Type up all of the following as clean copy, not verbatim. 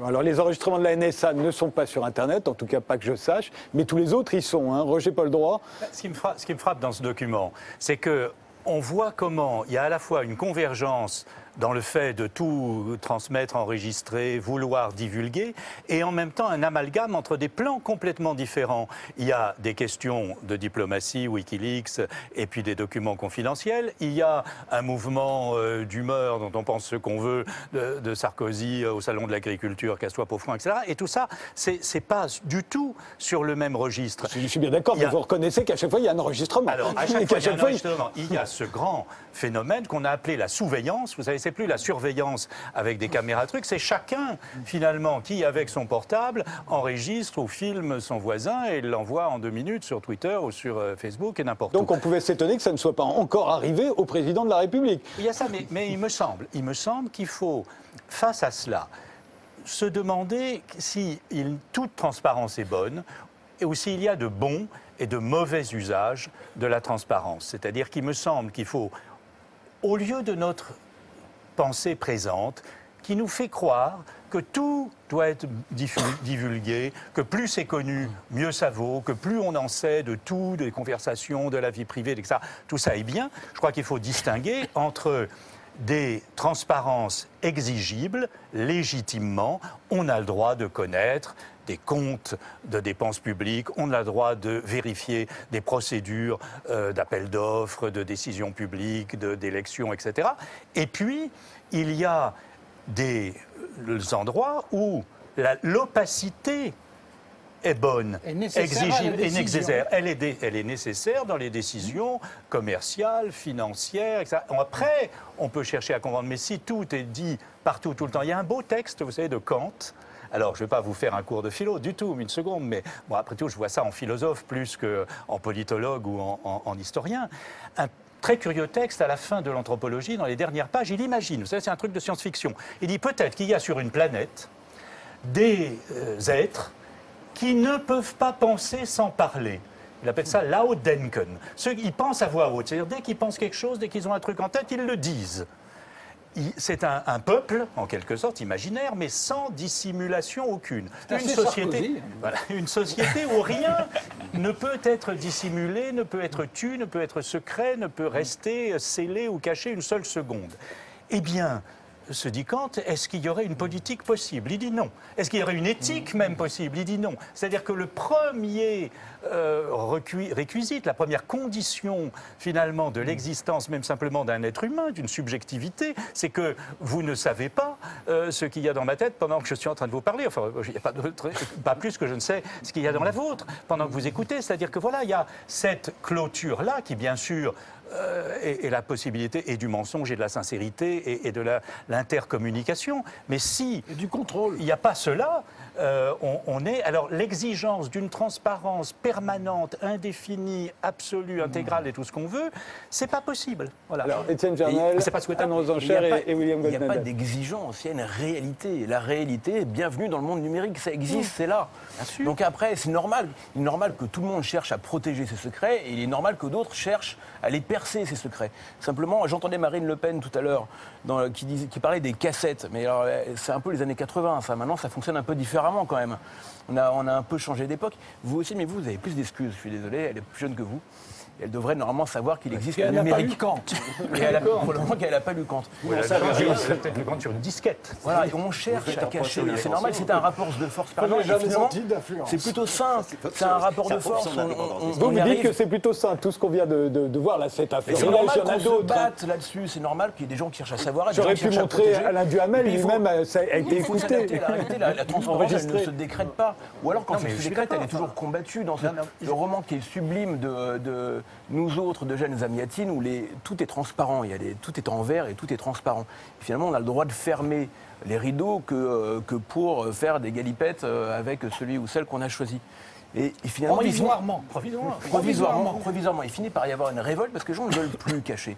Alors les enregistrements de la NSA ne sont pas sur Internet, en tout cas pas que je sache, mais tous les autres y sont. Hein. Roger Paul Droit. Ce qui me frappe dans ce document, c'est que on voit comment il y a à la fois une convergence dans le fait de tout transmettre, enregistrer, vouloir divulguer, et en même temps un amalgame entre des plans complètement différents. Il y a des questions de diplomatie, Wikileaks, et puis des documents confidentiels. Il y a un mouvement d'humeur dont on pense ce qu'on veut, de Sarkozy au Salon de l'Agriculture, Casse-toi Pauvre, etc. Et tout ça, c'est pas du tout sur le même registre. Je suis bien d'accord, mais vous reconnaissez qu'à chaque fois, il y a un enregistrement. Alors, à chaque fois, il y a un enregistrement. Il y a ce grand phénomène qu'on a appelé la sousveillance. Vous savez, c'est plus la surveillance avec des caméras trucs, c'est chacun, finalement, qui, avec son portable, enregistre ou filme son voisin et l'envoie en 2 minutes sur Twitter ou sur Facebook et n'importe où. Donc on pouvait s'étonner que ça ne soit pas encore arrivé au président de la République. Il y a ça, mais il me semble qu'il faut, face à cela, se demander si toute transparence est bonne ou s'il y a de bons et de mauvais usages de la transparence. C'est-à-dire qu'il me semble qu'il faut, au lieu de notre pensée présente, qui nous fait croire que tout doit être divulgué, que plus c'est connu, mieux ça vaut, que plus on en sait de tout, des conversations, de la vie privée, etc. Tout ça est bien. Je crois qu'il faut distinguer entre des transparences exigibles, légitimement. On a le droit de connaître des comptes de dépenses publiques, on a le droit de vérifier des procédures d'appel d'offres, de décisions publiques, d'élections, etc. Et puis, il y a des endroits où l'opacité est bonne, exigible et nécessaire. Elle est nécessaire dans les décisions commerciales, financières, etc. Après, on peut chercher à comprendre, mais si tout est dit partout, tout le temps, il y a un beau texte, vous savez, de Kant. Alors, je ne vais pas vous faire un cours de philo du tout, une seconde, mais bon, après tout, je vois ça en philosophe plus qu'en politologue ou en historien. Un très curieux texte à la fin de l'anthropologie, dans les dernières pages, il imagine, vous savez, c'est un truc de science-fiction, il dit peut-être qu'il y a sur une planète des êtres qui ne peuvent pas penser sans parler. Il appelle ça Laodenken. Ils pensent à voix haute, c'est-à-dire dès qu'ils pensent quelque chose, dès qu'ils ont un truc en tête, ils le disent. C'est un peuple, en quelque sorte, imaginaire, mais sans dissimulation aucune. Une société où rien ne peut être dissimulé, ne peut être tu, ne peut être secret, ne peut rester scellé ou caché une seule seconde. Eh bien, se dit Kant, est-ce qu'il y aurait une politique possible? Il dit non. Est-ce qu'il y aurait une éthique même possible? Il dit non. C'est-à-dire que le premier réquisite, la première condition finalement de l'existence même simplement d'un être humain, d'une subjectivité, c'est que vous ne savez pas ce qu'il y a dans ma tête pendant que je suis en train de vous parler. Enfin, il n'y a pas plus que je ne sais ce qu'il y a dans la vôtre pendant que vous écoutez. C'est-à-dire que voilà, il y a cette clôture-là qui, bien sûr, et la possibilité et du mensonge et de la sincérité et de l'intercommunication. Mais si et du contrôle, il n'y a pas cela, on est... Alors l'exigence d'une transparence permanente, indéfinie, absolue, intégrale et tout ce qu'on veut, c'est pas possible. Voilà. Alors Étienne Jarnel, Anne Rosenchère et William Goldnadel. Il n'y a pas d'exigence, il y a une réalité. La réalité est bienvenue dans le monde numérique, ça existe, c'est là. Donc après, c'est normal. Il est normal que tout le monde cherche à protéger ses secrets et il est normal que d'autres cherchent à les percer, ces secrets. Simplement, j'entendais Marine Le Pen tout à l'heure qui parlait des cassettes. Mais alors, c'est un peu les années 80, ça. Maintenant, ça fonctionne un peu différemment quand même. On a un peu changé d'époque. Vous aussi, mais vous avez plus d'excuses. Je suis désolé, elle est plus jeune que vous. Elle devrait normalement savoir qu'il existe le numérique. Elle n'a pas lu Kant. Pour le moment qu'elle n'a pas lu Kant. Peut-être lu Kant sur une disquette. Voilà, et on cherche à cacher. C'est normal, c'est un rapport de force permanent. C'est plutôt sain. C'est un rapport de force. Vous dites que c'est plutôt sain. Tout ce qu'on vient de voir là, c'est un fait. C'est normal qu'on se batte là-dessus. C'est normal qu'il y ait des gens qui cherchent à savoir. J'aurais pu montrer Alain Duhamel lui-même, ça a été écouté. La transparence, elle ne se décrète pas. Ou alors, quand elle se décrète, elle est toujours combattue. Dans le roman qui est sublime de nous autres, de Jeanne Zamiatine, où tout est transparent, tout est en vert et tout est transparent. Et finalement, on a le droit de fermer les rideaux que pour faire des galipettes avec celui ou celle qu'on a choisi. Et finalement, provisoirement, il finit par y avoir une révolte parce que les gens ne veulent plus cacher.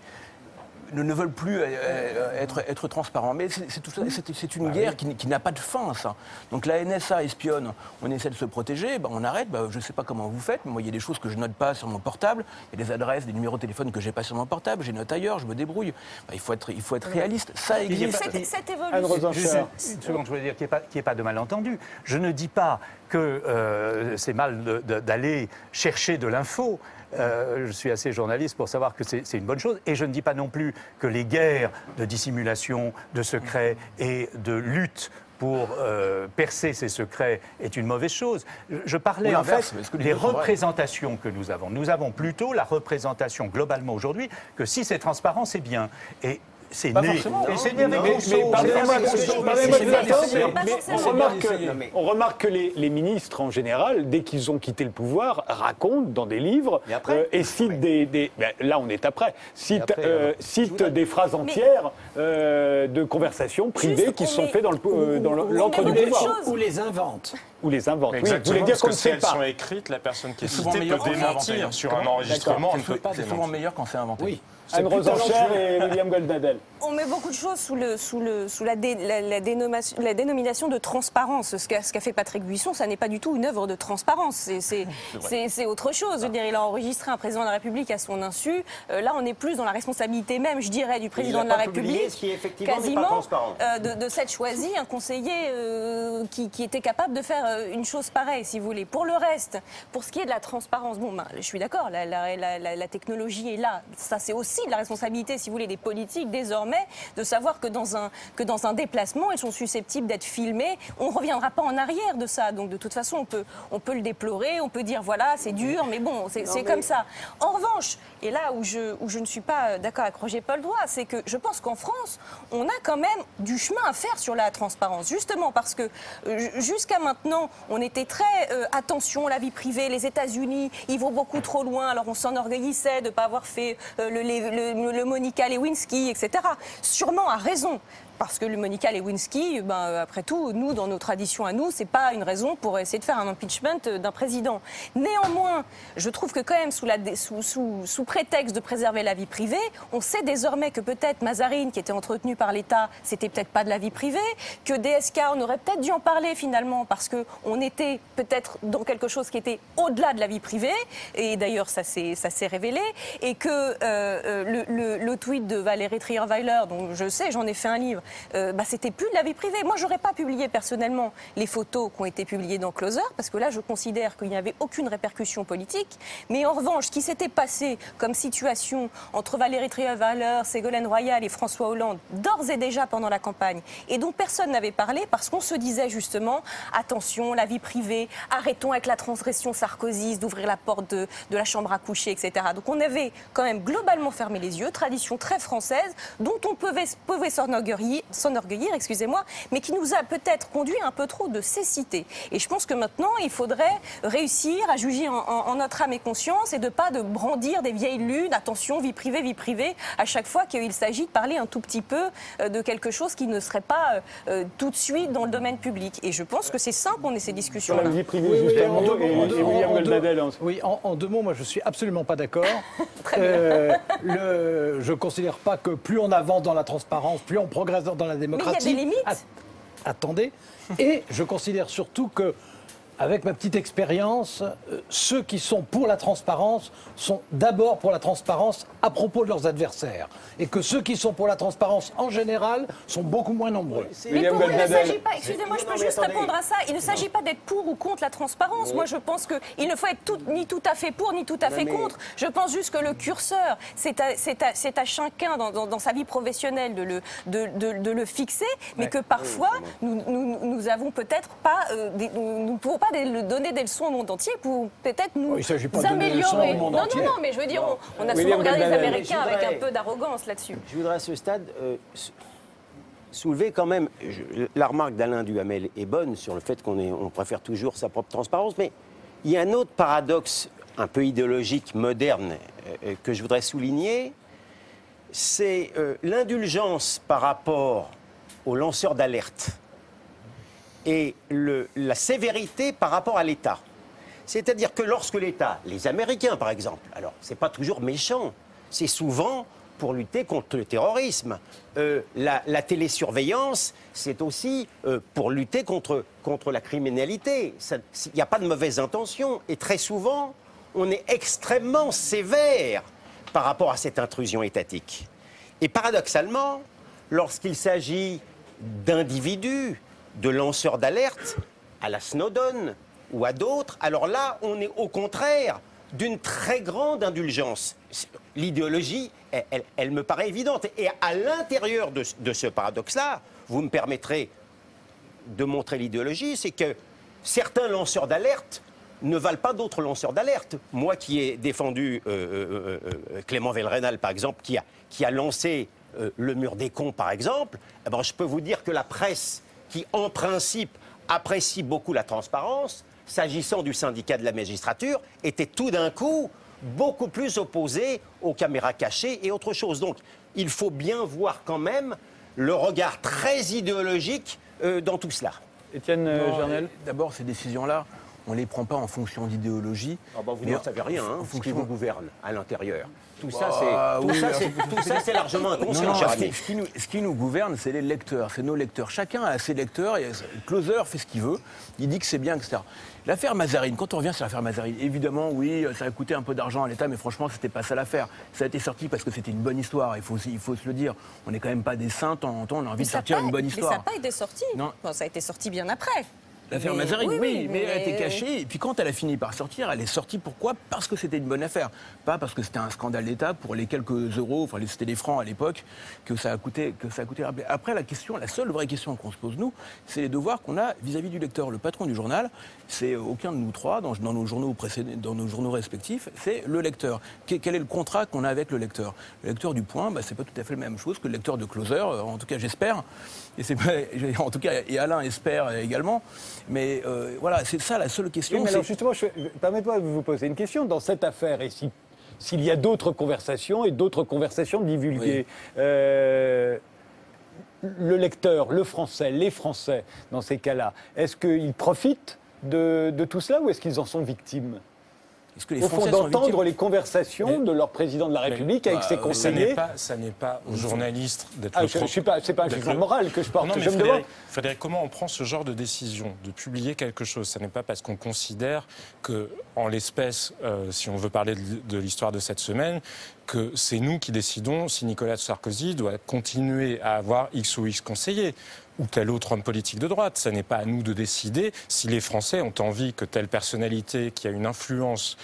ne veulent plus être transparents. Mais c'est une guerre qui n'a pas de fin, ça. Donc la NSA espionne, on essaie de se protéger, on arrête. Je ne sais pas comment vous faites, mais moi, il y a des choses que je note pas sur mon portable. Il y a des adresses, des numéros de téléphone que j'ai pas sur mon portable. J'ai note ailleurs, je me débrouille. Il faut être réaliste. Ça existe. Cette évolution. Une seconde, je voulais dire qu'il n'y ait pas de malentendu. Je ne dis pas que c'est mal d'aller chercher de l'info. Je suis assez journaliste pour savoir que c'est une bonne chose. Et je ne dis pas non plus que les guerres de dissimulation, de secrets et de lutte pour percer ces secrets est une mauvaise chose. Je parlais en fait des représentations que nous avons. Nous avons plutôt la représentation globalement aujourd'hui que si c'est transparent, c'est bien. Et c'est né. Et c'est né avec Rousseau. On remarque que les ministres, en général, dès qu'ils ont quitté le pouvoir, racontent dans des livres et citent là, on est après. Citent des phrases entières de conversations privées qui sont faites dans l'entre du pouvoir. Ou les inventent. Ou les inventent. Exactement, oui, vous voulez dire parce qu'on que ne si sait elles pas. sont écrites, la personne qui est citée peut démentir sur un enregistrement. On ne peut pas C'est souvent meilleur quand c'est inventé. Oui. Anne Rosencher et William Goldnadel. On met beaucoup de choses sous la dénomination de transparence. Ce qu'a fait Patrick Buisson, ça n'est pas du tout une œuvre de transparence. C'est autre chose. Je veux dire, il a enregistré un président de la République à son insu. Là, on est plus dans la responsabilité même, je dirais, du président de la République. Ce qui effectivement n'est pas quasiment transparent. de s'être choisi un conseiller qui était capable de faire une chose pareille, si vous voulez. Pour le reste, pour ce qui est de la transparence, je suis d'accord, la technologie est là. Ça, c'est aussi de la responsabilité, si vous voulez, des politiques désormais, de savoir que dans un déplacement, ils sont susceptibles d'être filmés. On ne reviendra pas en arrière de ça. Donc de toute façon, on peut le déplorer, on peut dire voilà, c'est dur, mais bon, c'est comme ça. En revanche, et là où je ne suis pas d'accord avec Roger Paul-Droit, c'est que je pense qu'en France, on a quand même du chemin à faire sur la transparence. Justement parce que jusqu'à maintenant, on était très attention, la vie privée, les États-Unis, ils vont beaucoup trop loin. Alors on s'enorgueillissait de ne pas avoir fait le Monica Lewinsky, etc. Sûrement à raison. Parce que le Monica Lewinsky, après tout, nous, dans nos traditions à nous, c'est pas une raison pour essayer de faire un impeachment d'un président. Néanmoins, je trouve que quand même, sous prétexte de préserver la vie privée, on sait désormais que peut-être Mazarine, qui était entretenu par l'État, c'était peut-être pas de la vie privée, que DSK, on aurait peut-être dû en parler finalement, parce qu'on était peut-être dans quelque chose qui était au-delà de la vie privée, et d'ailleurs ça s'est révélé, et que le tweet de Valérie Trierweiler, dont je sais, j'en ai fait un livre, c'était plus de la vie privée. Moi, j'aurais pas publié personnellement les photos qui ont été publiées dans Closer, parce que là, je considère qu'il n'y avait aucune répercussion politique. Mais en revanche, ce qui s'était passé comme situation entre Valérie Trierweiler, Ségolène Royal et François Hollande, d'ores et déjà pendant la campagne, et dont personne n'avait parlé, parce qu'on se disait justement, attention, la vie privée, arrêtons avec la transgression sarkozyste, d'ouvrir la porte de la chambre à coucher, etc. Donc on avait quand même globalement fermé les yeux, tradition très française, dont on pouvait s'enorgueillir, mais qui nous a peut-être conduit un peu trop de cécité. Et je pense que maintenant, il faudrait réussir à juger en notre âme et conscience et de pas de brandir des vieilles lunes, attention, vie privée, à chaque fois qu'il s'agit de parler un tout petit peu de quelque chose qui ne serait pas tout de suite dans le domaine public. Et je pense que c'est sain qu'on ait ces discussions-là. Sur la vie privée, justement, et William Goldnadel. Oui, en deux mots, moi je suis absolument pas d'accord. Je considère pas que plus on avance dans la transparence, plus on progresse dans la démocratie. Mais il y a des limites. Attendez. Et je considère surtout que, avec ma petite expérience, ceux qui sont pour la transparence sont d'abord pour la transparence à propos de leurs adversaires. Et que ceux qui sont pour la transparence en général sont beaucoup moins nombreux. Mais pour moi, il ne s'agit pas, excusez-moi, je peux juste répondre à ça, il ne s'agit pas d'être pour ou contre la transparence. Oui. Moi, je pense qu'il ne faut être ni tout à fait pour, ni tout à fait contre. Je pense juste que le curseur, c'est à chacun dans sa vie professionnelle de le fixer, mais que parfois, nous avons peut-être pas, nous ne pouvons pas donner des leçons au monde entier pour peut-être nous améliorer. Non, mais je veux dire, on a souvent regardé les Américains avec un peu d'arrogance là-dessus. Je voudrais à ce stade soulever quand même, la remarque d'Alain Duhamel est bonne sur le fait qu'on préfère toujours sa propre transparence, mais il y a un autre paradoxe un peu idéologique, moderne, que je voudrais souligner, c'est l'indulgence par rapport aux lanceurs d'alerte et la sévérité par rapport à l'État. C'est-à-dire que lorsque l'État, les Américains par exemple, alors c'est pas toujours méchant, c'est souvent pour lutter contre le terrorisme. La télésurveillance, c'est aussi pour lutter contre la criminalité. Il n'y a pas de mauvaise intention. Et très souvent, on est extrêmement sévère par rapport à cette intrusion étatique. Et paradoxalement, lorsqu'il s'agit d'individus, de lanceurs d'alerte, à la Snowden ou à d'autres, alors là, on est au contraire d'une très grande indulgence. L'idéologie, elle me paraît évidente. Et à l'intérieur de ce paradoxe-là, vous me permettrez de montrer l'idéologie, c'est que certains lanceurs d'alerte ne valent pas d'autres lanceurs d'alerte. Moi qui ai défendu Clément Velrenal, par exemple, qui a lancé le mur des cons, par exemple, eh ben, je peux vous dire que la presse, qui en principe apprécie beaucoup la transparence, s'agissant du syndicat de la magistrature, était tout d'un coup beaucoup plus opposée aux caméras cachées et autre chose. Donc, il faut bien voir quand même le regard très idéologique dans tout cela. Étienne Jarnel. D'abord, ces décisions-là, on ne les prend pas en fonction d'idéologie. Ah bah vous n'en savez rien, hein, ce qui vous gouverne à l'intérieur. Tout ça, c'est largement inconscient. Ce qui nous gouverne, c'est les lecteurs, c'est nos lecteurs. Chacun a ses lecteurs, et Closer fait ce qu'il veut, il dit que c'est bien, etc. L'affaire Mazarine, quand on revient sur l'affaire Mazarine, évidemment, oui, ça a coûté un peu d'argent à l'État, mais franchement, c'était pas ça l'affaire. Ça a été sorti parce que c'était une bonne histoire, il faut se le dire. On n'est quand même pas des saints, de temps en temps, on a envie de sortir une bonne histoire. Mais ça n'a pas été sorti. Non. Bon, ça a été sorti bien après. L'affaire Mazarine, oui, mais elle a été cachée. Et puis quand elle a fini par sortir, elle est sortie pourquoi? Parce que c'était une bonne affaire. Pas parce que c'était un scandale d'État pour les quelques euros, enfin c'était des francs à l'époque, que ça a coûté. Après, la seule vraie question qu'on se pose, nous, c'est les devoirs qu'on a vis-à-vis du lecteur. Le patron du journal, c'est aucun de nous trois, dans nos journaux respectifs, c'est le lecteur. Quel est le contrat qu'on a avec le lecteur? Le lecteur du Point, c'est pas tout à fait la même chose que le lecteur de Closer, en tout cas j'espère. En tout cas, et Alain espère également. Mais voilà, c'est ça la seule question. Oui, mais alors justement, permettez-moi de vous poser une question. Dans cette affaire, et s'il y a d'autres conversations et d'autres conversations divulguées, oui. Le lecteur, le Français, les Français, dans ces cas-là, est-ce qu'ils profitent de tout cela ou est-ce qu'ils en sont victimes? Au fond, d'entendre les conversations de leur président de la République avec ses conseillers. Ça n'est pas aux journalistes d'être c'est pas un jugement moral que je porte. Non, mais Frédéric, comment on prend ce genre de décision, de publier quelque chose? Ça n'est pas parce qu'on considère que, en l'espèce, si on veut parler de l'histoire de cette semaine, que c'est nous qui décidons si Nicolas Sarkozy doit continuer à avoir X ou X conseillers ou tel autre homme politique de droite. Ce n'est pas à nous de décider si les Français ont envie que telle personnalité qui a une influence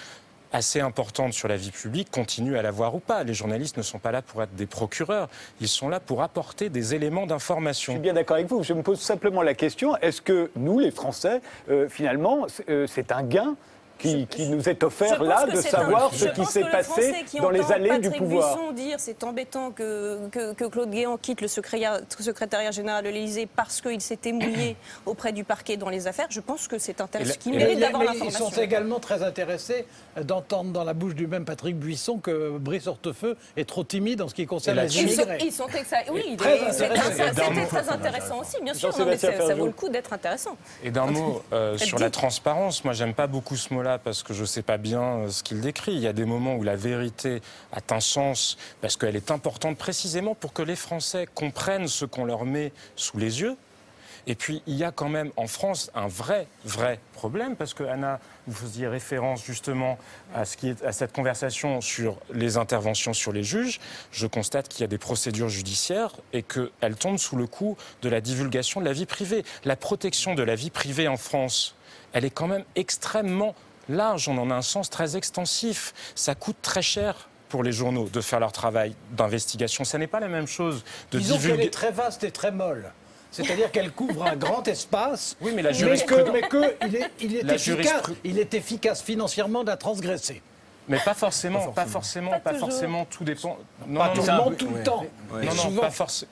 assez importante sur la vie publique continue à l'avoir ou pas. Les journalistes ne sont pas là pour être des procureurs, ils sont là pour apporter des éléments d'information. Je suis bien d'accord avec vous, je me pose simplement la question, est-ce que nous, les Français, finalement, c'est un gain qui nous est offert là de savoir ce qui s'est passé dans les allées du pouvoir. Buisson dire c'est embêtant que Claude Guéant quitte le secrétariat général de l'Élysée parce qu'il s'était mouillé auprès du parquet dans les affaires, je pense que c'est intéressant. Qui mérite d'avoir l'information. Ils sont également très intéressés d'entendre dans la bouche du même Patrick Buisson que Brice Hortefeux est trop timide en ce qui concerne les immigrés. Ils sont oui, c'était très intéressant aussi, bien sûr, mais ça vaut le coup d'être intéressant. Et d'un mot sur la transparence, moi j'aime pas beaucoup ce mot-là parce que je ne sais pas bien ce qu'il décrit. Il y a des moments où la vérité a un sens parce qu'elle est importante précisément pour que les Français comprennent ce qu'on leur met sous les yeux. Et puis, il y a quand même en France un vrai problème parce que, Anna, vous faisiez référence justement à cette conversation sur les interventions sur les juges. Je constate qu'il y a des procédures judiciaires et qu'elles tombent sous le coup de la divulgation de la vie privée. La protection de la vie privée en France, elle est quand même extrêmement large, on en a un sens très extensif. Ça coûte très cher pour les journaux de faire leur travail d'investigation. Ça n'est pas la même chose de divulguer... Disons qu'elle est très vaste et très molle. C'est-à-dire qu'elle couvre un grand espace, oui, mais la jurisprudence... il est efficace financièrement de la transgresser. Mais pas forcément, tout dépend. Pas tout le monde, tout le temps. Non,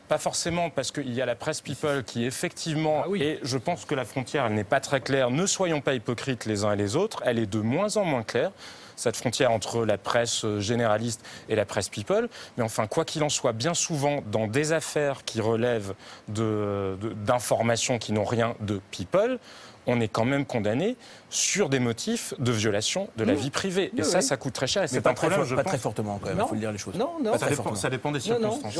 pas forcément, parce qu'il y a la presse people qui effectivement, et je pense que la frontière, elle n'est pas très claire, ne soyons pas hypocrites les uns et les autres, elle est de moins en moins claire. cette frontière entre la presse généraliste et la presse people. Mais enfin, quoi qu'il en soit, bien souvent, dans des affaires qui relèvent d'informations qui n'ont rien de people, on est quand même condamné sur des motifs de violation de la vie privée. Et ça coûte très cher. Et c'est un problème, pas très fortement, quand même, il faut le dire les choses. Non, ça dépend des circonstances.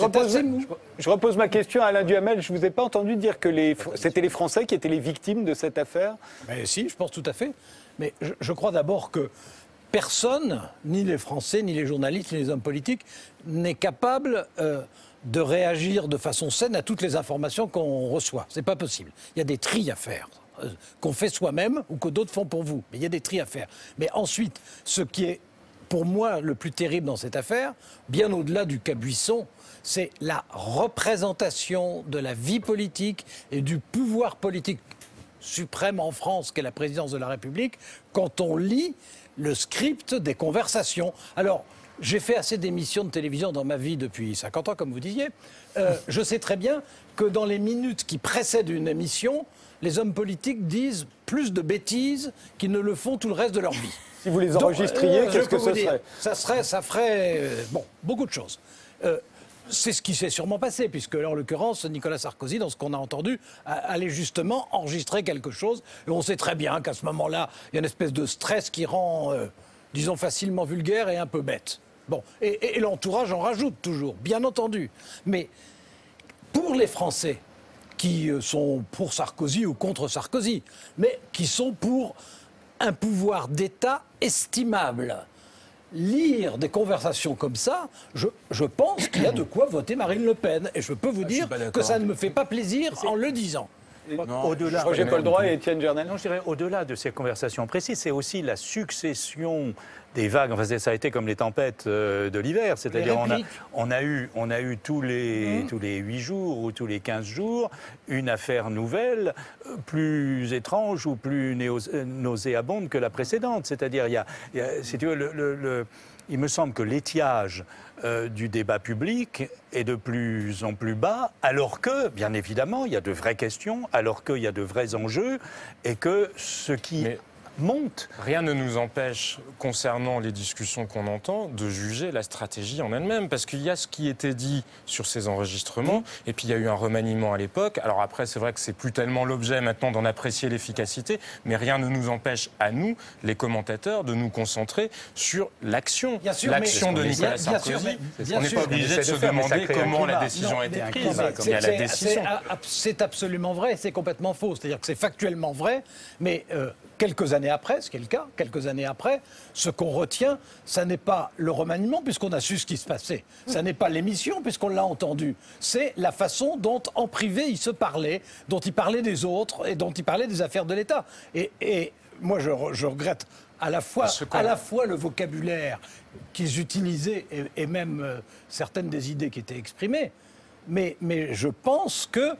Je repose ma question à Alain Duhamel. Je ne vous ai pas entendu dire que c'était les Français qui étaient les victimes de cette affaire. Mais si, je pense tout à fait. Mais je crois d'abord que personne, ni les Français, ni les journalistes, ni les hommes politiques, n'est capable de réagir de façon saine à toutes les informations qu'on reçoit. C'est pas possible. Il y a des tris à faire. Qu'on fait soi-même ou que d'autres font pour vous. Mais il y a des tris à faire. Mais ensuite, ce qui est pour moi le plus terrible dans cette affaire, bien au-delà du cas Buisson, c'est la représentation de la vie politique et du pouvoir politique suprême en France, qu'est la présidence de la République, quand on lit le script des conversations. Alors, j'ai fait assez d'émissions de télévision dans ma vie depuis 50 ans, comme vous disiez. Je sais très bien que dans les minutes qui précèdent une émission, les hommes politiques disent plus de bêtises qu'ils ne le font tout le reste de leur vie. Si vous les enregistriez, qu'est-ce que ce serait? Ça ferait beaucoup de choses. C'est ce qui s'est sûrement passé, puisque en l'occurrence, Nicolas Sarkozy, dans ce qu'on a entendu, allait justement enregistrer quelque chose. Et on sait très bien qu'à ce moment-là, il y a une espèce de stress qui rend, disons, facilement vulgaire et un peu bête. Bon, et l'entourage en rajoute toujours, bien entendu. Mais pour les Français, qui sont pour Sarkozy ou contre Sarkozy, mais qui sont pour un pouvoir d'État estimable. Lire des conversations comme ça, je pense qu'il y a de quoi voter Marine Le Pen. Et je peux vous dire que ça ne me fait pas plaisir en le disant. Au-delà, Roger Poldroy et Étienne Jernel. Non, je dirais au-delà de ces conversations précises, c'est aussi la succession des vagues. Enfin, ça a été comme les tempêtes de l'hiver, c'est-à-dire on a eu tous les 8 jours ou tous les 15 jours une affaire nouvelle, plus étrange ou plus nauséabonde que la précédente. C'est-à-dire, si tu veux, il me semble que l'étiage du débat public est de plus en plus bas, alors que, bien évidemment, il y a de vraies questions, alors qu'il y a de vrais enjeux, et que ce qui monte... Rien ne nous empêche, concernant les discussions qu'on entend, de juger la stratégie en elle-même, parce qu'il y a ce qui était dit sur ces enregistrements, et puis il y a eu un remaniement à l'époque. Alors après, c'est vrai que c'est plus tellement l'objet maintenant d'en apprécier l'efficacité, mais rien ne nous empêche, à nous, les commentateurs, de nous concentrer sur l'action. L'action de Nicolas Sarkozy. On n'est pas obligé de se demander comment la décision a été prise. Il y a la décision. C'est absolument vrai, c'est complètement faux. C'est-à-dire que c'est factuellement vrai, mais... quelques années après, ce qui est le cas, quelques années après, ce qu'on retient, ça n'est pas le remaniement, puisqu'on a su ce qui se passait. Ça n'est pas l'émission, puisqu'on l'a entendu. C'est la façon dont, en privé, ils se parlaient, dont ils parlaient des autres et dont ils parlaient des affaires de l'État. Et moi, je regrette à la fois le vocabulaire qu'ils utilisaient et même certaines des idées qui étaient exprimées. Mais je pense que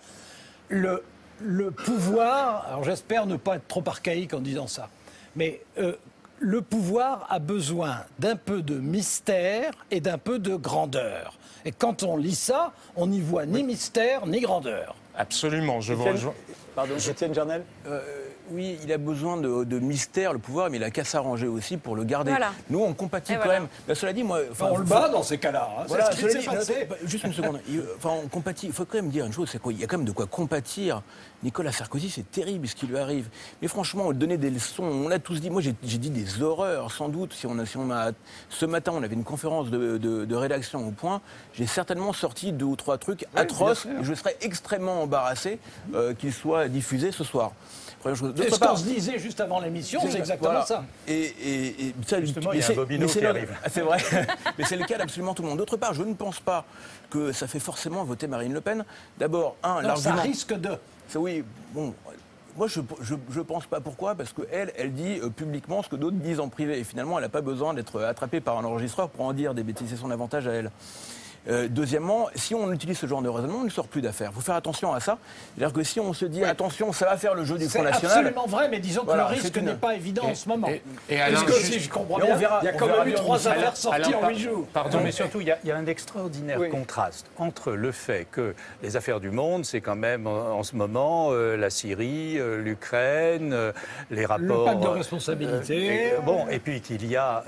le pouvoir, alors j'espère ne pas être trop archaïque en disant ça, mais le pouvoir a besoin d'un peu de mystère et d'un peu de grandeur. Et quand on lit ça, on n'y voit ni mystère ni grandeur. Absolument, je vous rejoins. Pardon, Étienne Jernel. Oui, il a besoin de mystère, le pouvoir, mais il a qu'à s'arranger aussi pour le garder. Voilà. Nous, on compatit quand même. Ben, cela dit, moi... On le bat dans ces cas-là. Hein, voilà, c'est ce qui s'est passé. Juste une seconde. On compatit. Il faut quand même dire une chose, c'est qu'il y a quand même de quoi compatir. Nicolas Sarkozy, c'est terrible ce qui lui arrive. Mais franchement, on lui donnait des leçons. On l'a tous dit. Moi, j'ai dit des horreurs, sans doute. Ce matin, on avait une conférence de rédaction au Point. J'ai certainement sorti 2 ou 3 trucs atroces. Et je serais extrêmement embarrassé qu'ils soient diffusés ce soir. C'est ce qu'on se disait juste avant l'émission, c'est exactement ça. Et ça, justement, il y a un Bobino qui arrive. C'est vrai, mais c'est le cas d'absolument tout le monde. D'autre part, je ne pense pas que ça fait forcément voter Marine Le Pen. D'abord, l'argument... Ça risque de... Oui, bon... Moi, je pense pas. Pourquoi ? Parce qu'elle dit publiquement ce que d'autres disent en privé. Et finalement, elle n'a pas besoin d'être attrapée par un enregistreur pour en dire des bêtises. C'est son avantage à elle. Deuxièmement, si on utilise ce genre de raisonnement, on ne sort plus d'affaires. Il faut faire attention à ça. C'est-à-dire que si on se dit, attention, ça va faire le jeu du Front National... C'est absolument vrai, mais disons que le risque n'est pas évident en ce moment. Et Parce que si je comprends bien, il y a quand même eu 3 affaires sorties en 8 jours. Pardon, mais surtout, il y a un extraordinaire contraste entre le fait que les affaires du monde, c'est quand même en ce moment la Syrie, l'Ukraine, les rapports... Le pacte de responsabilité. Et puis qu'il y a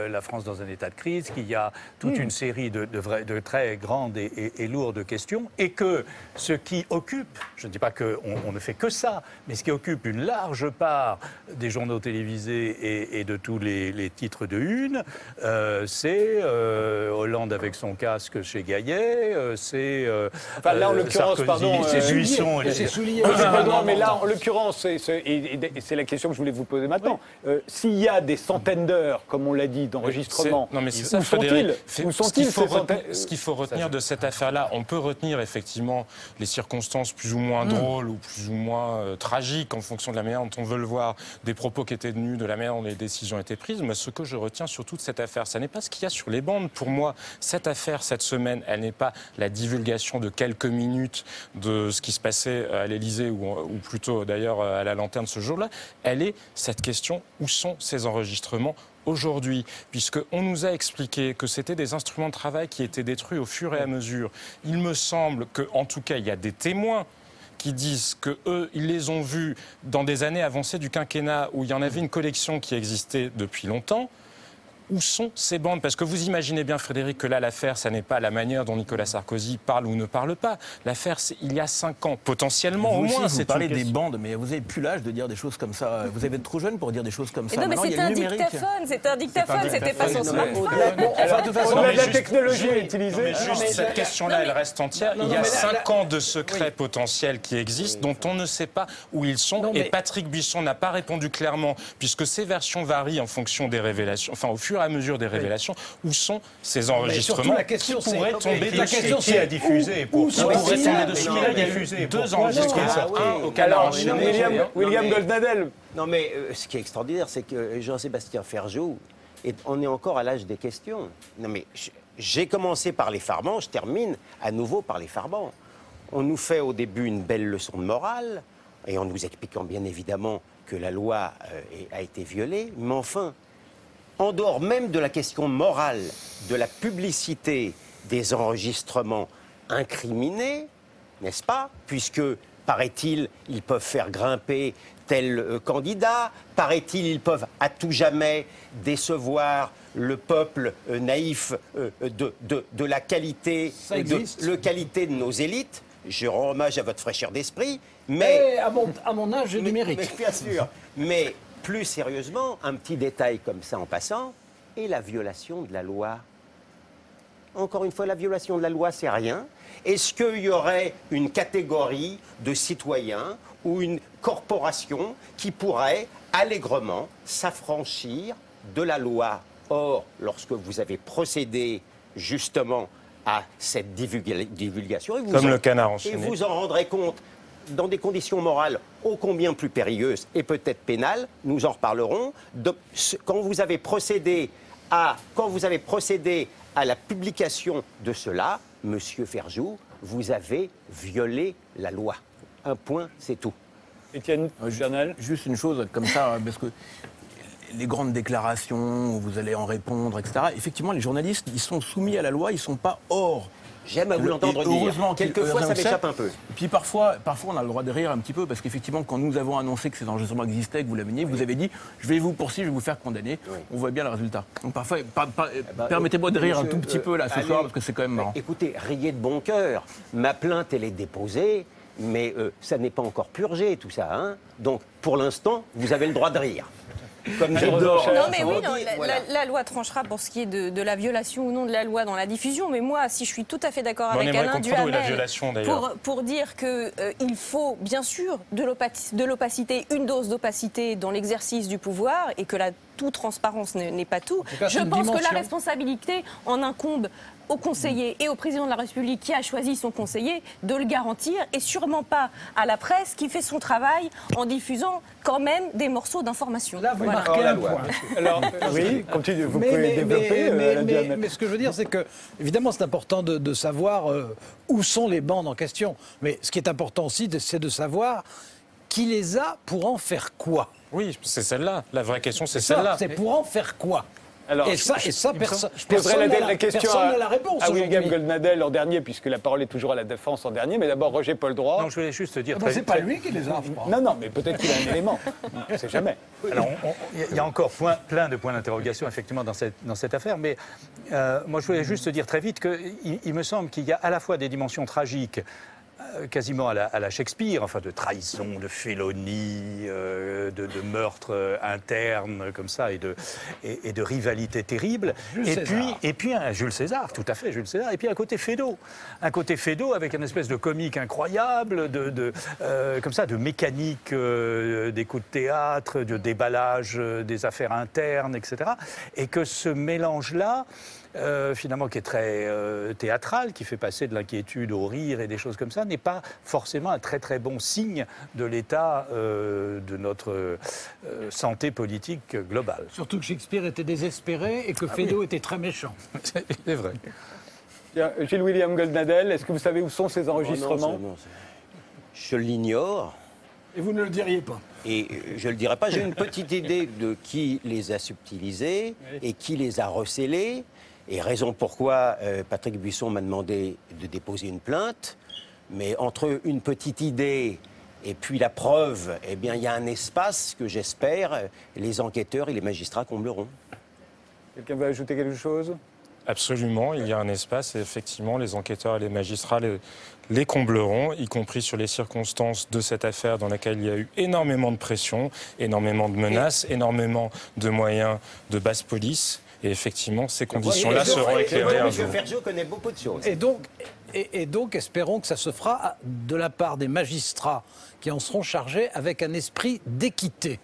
la France dans un état de crise, qu'il y a toute une série de très grandes et lourdes questions, et que ce qui occupe, je ne dis pas qu'on ne fait que ça, mais ce qui occupe une large part des journaux télévisés et de tous les titres de une, c'est Hollande avec son casque chez Gaillet, c'est là, en l'occurrence, pardon, c'est Buisson et c'est souligné. Mais là, en l'occurrence, c'est la question que je voulais vous poser maintenant. S'il y a des centaines d'heures, comme on l'a dit, d'enregistrement, non, mais c'est ça, où sont-ils Ce qu'il faut retenir de cette affaire-là, on peut retenir effectivement les circonstances plus ou moins drôles ou plus ou moins tragiques en fonction de la manière dont on veut le voir, des propos qui étaient tenus, de la manière dont les décisions étaient prises. Mais ce que je retiens surtout de cette affaire, ça n'est pas ce qu'il y a sur les bandes. Pour moi, cette affaire, cette semaine, elle n'est pas la divulgation de quelques minutes de ce qui se passait à l'Élysée ou plutôt d'ailleurs à la Lanterne ce jour-là. Elle est cette question, où sont ces enregistrements aujourd'hui, puisqu'on nous a expliqué que c'était des instruments de travail qui étaient détruits au fur et à mesure. Il me semble qu'en tout cas, il y a des témoins qui disent qu'eux, ils les ont vus dans des années avancées du quinquennat où il y en avait une collection qui existait depuis longtemps. Où sont ces bandes? Parce que vous imaginez bien, Frédéric, que là, l'affaire, ça n'est pas la manière dont Nicolas Sarkozy parle ou ne parle pas. L'affaire, c'est il y a 5 ans, potentiellement, au moins. Vous parlez des bandes, mais vous n'avez plus l'âge de dire des choses comme ça. Vous avez trop jeune pour dire des choses comme ça. Non, mais c'était un dictaphone, c'était pas son smartphone. Au-delà de la technologie utilisée. Mais juste cette question-là, elle reste entière. Il y a 5 ans de secrets potentiels qui existent, dont on ne sait pas où ils sont. Et Patrick Buisson n'a pas répondu clairement, puisque ces versions varient en fonction des révélations, enfin, au fur et à mesure des révélations. Où sont ces enregistrements qui pourraient tomber dessus? La question, c'est à diffuser. Où pourraient tomber dessus? Il y a eu 2 enregistrements, un au Canard enchaîné. William Goldnadel. Non, mais ce qui est extraordinaire, c'est que Jean-Sébastien Ferjou, on est encore à l'âge des questions. Non, mais j'ai commencé par les Farbans, je termine à nouveau par les Farbans. On nous fait au début une belle leçon de morale, et en nous expliquant bien évidemment que la loi a été violée, mais enfin, en dehors même de la question morale, de la publicité des enregistrements incriminés, n'est-ce pas? Puisque, paraît-il, ils peuvent faire grimper tel candidat, paraît-il, ils peuvent à tout jamais décevoir le peuple naïf de la qualité, qualité de nos élites. Je rends hommage à votre fraîcheur d'esprit, mais... à mon âge numérique. Mais bien sûr. Mais plus sérieusement, un petit détail comme ça en passant, et la violation de la loi. Encore une fois, la violation de la loi, c'est rien. Est-ce qu'il y aurait une catégorie de citoyens ou une corporation qui pourrait allègrement s'affranchir de la loi? Or, lorsque vous avez procédé justement à cette divulgation, comme le Canard enchaîné, et vous en rendrez compte dans des conditions morales ô combien plus périlleuses et peut-être pénales, nous en reparlerons, quand vous avez procédé à la publication de cela, Monsieur Ferjou, vous avez violé la loi. Un point, c'est tout. Étienne Bernal. Juste une chose comme ça, parce que les grandes déclarations où vous allez en répondre, etc., effectivement, les journalistes, ils sont soumis à la loi, ils ne sont pas hors. J'aime à vous l'entendre dire. Heureusement, quelquefois, ça m'échappe un peu. Et puis parfois, on a le droit de rire un petit peu, parce qu'effectivement, quand nous avons annoncé que ces enregistrements existaient, que vous l'ameniez, vous avez dit « je vais vous poursuivre, je vais vous faire condamner oui. ». On voit bien le résultat. Donc parfois, permettez-moi de rire un tout petit peu là ce soir, parce que c'est quand même marrant. Écoutez, riez de bon cœur. Ma plainte, elle est déposée, mais ça n'est pas encore purgé, tout ça. Hein. Donc, pour l'instant, vous avez le droit de rire. Comme j'adore. Non, mais oui, la loi tranchera pour ce qui est de la violation ou non de la loi dans la diffusion. Mais moi, si je suis tout à fait d'accord avec Alain Duhamel pour dire qu'il faut bien sûr de l'opacité, une dose d'opacité dans l'exercice du pouvoir et que tout, transparence n'est pas tout. cas, Je c'est une pense que la dimension. responsabilité en incombe au conseiller et au président de la République qui a choisi son conseiller de le garantir, et sûrement pas à la presse qui fait son travail en diffusant quand même des morceaux d'information. Là, vous Voilà. marquez un point. Alors, oui, continue, vous pouvez développer. Mais ce que je veux dire, c'est que, évidemment, c'est important de savoir où sont les bandes en question. Mais ce qui est important aussi, c'est de savoir qui les a pour en faire quoi. Oui, c'est celle-là. La vraie question, c'est Ça, celle-là. c'est pour en faire quoi. Alors, Et ça, personne Je poserai la question personne n'a la réponse à William aujourd'hui. Goldnadel en dernier, puisque la parole est toujours à la défense en dernier. Mais d'abord, Roger Paul Droit. Non, je voulais juste dire C'est pas lui qui les a, je crois. Non, non, mais peut-être qu'il a un élément. On ne sait jamais. Alors, il y a encore plein de points d'interrogation, effectivement, dans cette affaire. Mais moi, je voulais juste dire très vite qu'il me semble qu'il y a à la fois des dimensions tragiques, quasiment à la Shakespeare, enfin de trahison, de félonie, de meurtre interne comme ça et de rivalité terrible. Et puis un Jules César, tout à fait, Jules César. Et puis un côté Feydeau avec une espèce de comique incroyable, comme ça, de mécanique des coups de théâtre, de déballage des affaires internes, etc. Et que ce mélange-là, finalement, qui est très théâtral, qui fait passer de l'inquiétude au rire et des choses comme ça, n'est pas forcément un très très bon signe de l'état de notre santé politique globale. Surtout que Shakespeare était désespéré et que Feydeau était très méchant. C'est vrai. Bien, Gilles William Goldnadel, est-ce que vous savez où sont ces enregistrements? Je l'ignore. Et vous ne le diriez pas. Et je ne le dirai pas, j'ai une petite idée de qui les a subtilisés et qui les a recélés. Et raison pourquoi Patrick Buisson m'a demandé de déposer une plainte. Mais entre une petite idée et puis la preuve, eh bien, il y a un espace que j'espère les enquêteurs et les magistrats combleront. Quelqu'un veut ajouter quelque chose? Absolument, il y a un espace et effectivement, les enquêteurs et les magistrats les combleront, y compris sur les circonstances de cette affaire dans laquelle il y a eu énormément de pression, énormément de menaces, énormément de moyens de basse police. Et effectivement, ces conditions-là seront éclairées un jour. M. Ferjot connaît beaucoup de choses. Et donc, espérons que ça se fera de la part des magistrats qui en seront chargés avec un esprit d'équité.